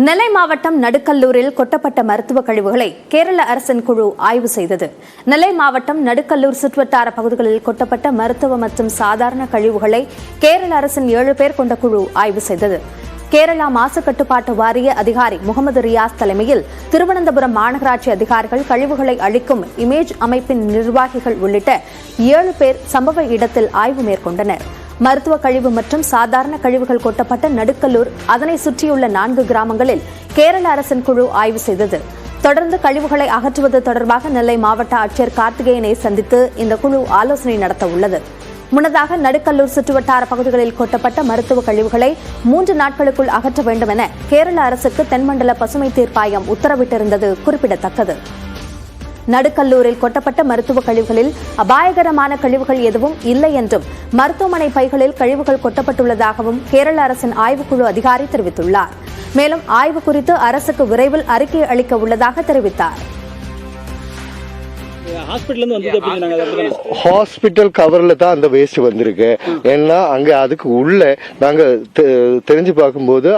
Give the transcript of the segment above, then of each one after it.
நெல்லை மாவட்டம் நடுக்கல்லூரில் கொட்டப்பட்ட மருத்துவ கழிவுகளை கேரள அரசின் குழு ஆய்வு செய்தது. நெல்லை மாவட்டம் நடுக்கல்லூர் சுற்றுவட்டார பகுதிகளில் கொட்டப்பட்ட மருத்துவ மற்றும் சாதாரண கழிவுகளை கேரள அரசின் 7 பேர் கொண்ட குழு ஆய்வு செய்தது. கேரளா மாசு கட்டுப்பாட்டு வாரிய அதிகாரி முகமது ரியாஸ் தலைமையில் திருவனந்தபுரம் மாநகராட்சி அதிகாரிகள், கழிவுகளை அழிக்கும் இமேஜ் அமைப்பின் நிர்வாகிகள் உள்ளிட்ட 7 பேர் சம்பவ இடத்தில் ஆய்வு மேற்கொண்டனர். மருத்துவ கழிவு மற்றும் சாதாரண கழிவுகள் கொட்டப்பட்ட நடுக்கல்லூர், அதனை சுற்றியுள்ள 4 கிராமங்களில் கேரள அரசின் குழு ஆய்வு செய்தது. தொடர்ந்து கழிவுகளை அகற்றுவது தொடர்பாக நெல்லை மாவட்ட ஆட்சியர் கார்த்திகேயனை சந்தித்து இந்த குழு ஆலோசனை நடத்த உள்ளது. முன்னதாக நடுக்கல்லூர் சுற்றுவட்டார பகுதிகளில் கொட்டப்பட்ட மருத்துவ கழிவுகளை 3 நாட்களுக்குள் அகற்ற வேண்டும் என கேரள அரசுக்கு தென்மண்டல பசுமை தீர்ப்பாயம் உத்தரவிட்டிருந்தது குறிப்பிடத்தக்கது. நடுக்கல்லூரில் கொட்டப்பட்ட மருத்துவ கழிவுகளில் அபாயகரமான கழிவுகள் எதுவும் இல்லை என்றும், மருத்துவமனை பைகளில் கழிவுகள் கொட்டப்பட்டுள்ளதாகவும் கேரள அரசின் ஆய்வுக்குழு அதிகாரி தெரிவித்துள்ளார். மேலும் ஆய்வு குறித்து அரசுக்கு விரைவில் அறிக்கை அளிக்க உள்ளதாக தெரிவித்தார். ஹாஸ்பிட்டல் கவர்ல தான் அந்த வேஸ்ட் வந்திருக்கு. ஏன்னா அங்க அதுக்கு உள்ள நாங்க தெரிஞ்சு பார்க்கும்போது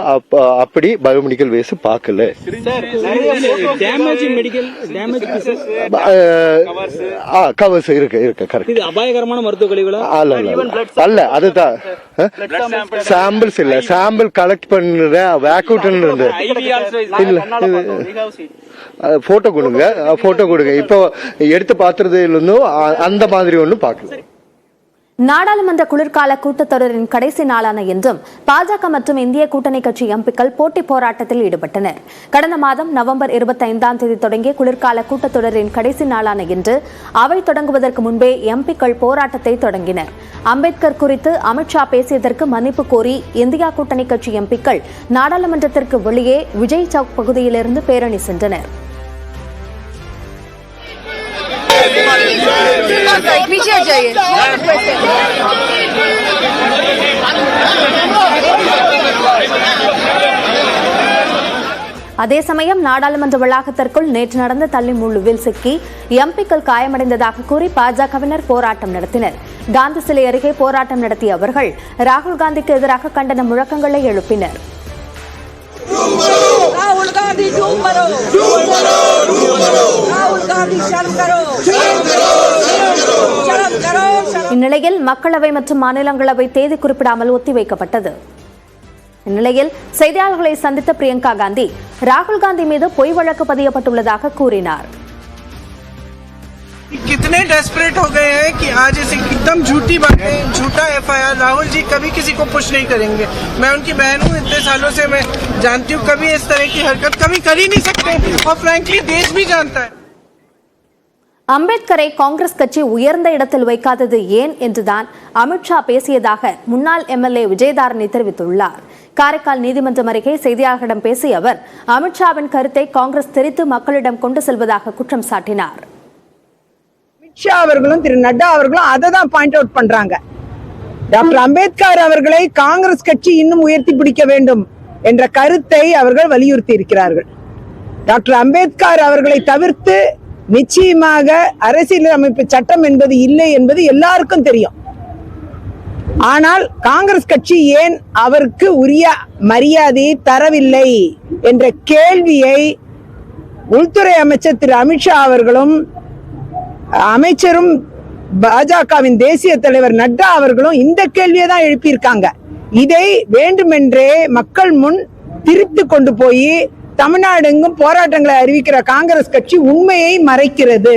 அப்படி பயோமெடிக்கல் வேஸ்ட் பார்க்கல. கவர்ஸ் இருக்கு கரெக்ட். அபாயகரமான மருத்துவ கழிவுகள் அல்ல, அதுதான் சாம்பிள்ஸ் இல்ல. சாம்பிள் கலெக்ட் பண்ற வேக்கூட்டன் இருந்து போட்டோ கொடுங்க. இப்போ எடுத்து பாத்துறதுல அந்த மாதிரி ஒண்ணு பார்க்கல. நாடாளுமன்ற குளிர்கால கூட்டத்தொடரின் கடைசி நாளான இன்றும் பாஜக மற்றும் இந்திய கூட்டணி கட்சி எம்பிக்கள் போட்டி போராட்டத்தில் ஈடுபட்டனர். கடந்த மாதம் நவம்பர் 25ஆம் தேதி தொடங்கிய குளிர்கால கூட்டத்தொடரின் கடைசி நாளான இன்று அவை தொடங்குவதற்கு முன்பே எம்பிக்கள் போராட்டத்தை தொடங்கினர். அம்பேத்கர் குறித்து அமித்ஷா பேசியதற்கு மன்னிப்பு கோரி இந்தியா கூட்டணி கட்சி எம்பிக்கள் நாடாளுமன்றத்திற்கு வெளியே விஜய் சவுக் பகுதியிலிருந்து பேரணி சென்றனர். அதே சமயம் நாடாளுமன்ற வளாகத்திற்குள் நேற்று நடந்த தள்ளி முள்ளுவில் சிக்கி எம்பிக்கள் காயமடைந்ததாக கூறி பாஜகவினர் போராட்டம் நடத்தினர். காந்தி சிலை அருகே போராட்டம் நடத்திய அவர்கள் ராகுல் காந்திக்கு எதிராக கண்டன முழக்கங்களை எழுப்பினர். இந்நிலையில் மக்களவை மற்றும் மாநிலங்களவை தேதி குறிப்பிடாமல் ஒத்திவைக்கப்பட்டது. இந்நிலையில் செய்தியாளர்களை சந்தித்த பிரியங்கா காந்தி ராகுல் காந்தி மீது பொய் வழக்கு பதியப்பட்டுள்ளதாக கூறினார். कितने डेस्परेट हो गए हैं कि आज ऐसे एकदम झूठी बातें, झूठा एफआईआर। राहुल जी कभी किसी को पुश नहीं करेंगे। मैं उनकी बहन हूँ, इतने सालों से मैं जानती हूँ, कभी इस तरह की हरकत कभी कर ही नहीं सकते और फ्रैंकली देश भी जानता है. அம்பேத்கரை காங்கிரஸ் கட்சி உயர்ந்த இடத்தில் வைக்காதது ஏன் என்றுதான் அமித்ஷா பேசியதாக முன்னாள் எம்எல்ஏ விஜயதாரணி தெரிவித்துள்ளார். காரைக்கால் நீதிமன்றம் அருகே செய்தியாளர்களிடம் பேசிய அவர் அமித்ஷாவின் கருத்தை காங்கிரஸ் தெரித்து மக்களிடம் கொண்டு செல்வதாக குற்றம் சாட்டினார். அமித்ஷா அவர்களும் திரு நட்டா அவர்களும் அதை தான் பாயிண்ட் அவுட் பண்றாங்க. டாக்டர் அம்பேத்கர் அவர்களை காங்கிரஸ் கட்சி இன்னும் உயர்த்தி பிடிக்க வேண்டும் என்ற கருத்தை அவர்கள் வலியுறுத்தி இருக்கிறார்கள். டாக்டர் அம்பேத்கர் அவர்களை தவிர்த்து நிச்சயமாக அரசியலமைப்பு சட்டம் என்பது இல்லை என்பது எல்லாருக்கும் தெரியும். ஆனால் காங்கிரஸ் கட்சி ஏன் அவருக்கு உரிய மரியாதையை தரவில்லை என்ற கேள்வியை உள்துறை அமைச்சர் திரு அமித்ஷா அவர்களும் அமைச்சரும் பாஜகவின் தேசிய தலைவர் நட்டா அவர்களும் இந்த கேள்வியை தான் எழுப்பியிருக்காங்க. இதை வேண்டுமென்றே மக்கள் முன் திரித்து கொண்டு போய் தமிழ்நாடு எங்கும் போராட்டங்களை அறிவிக்கிற காங்கிரஸ் கட்சி உண்மையை மறைக்கிறது.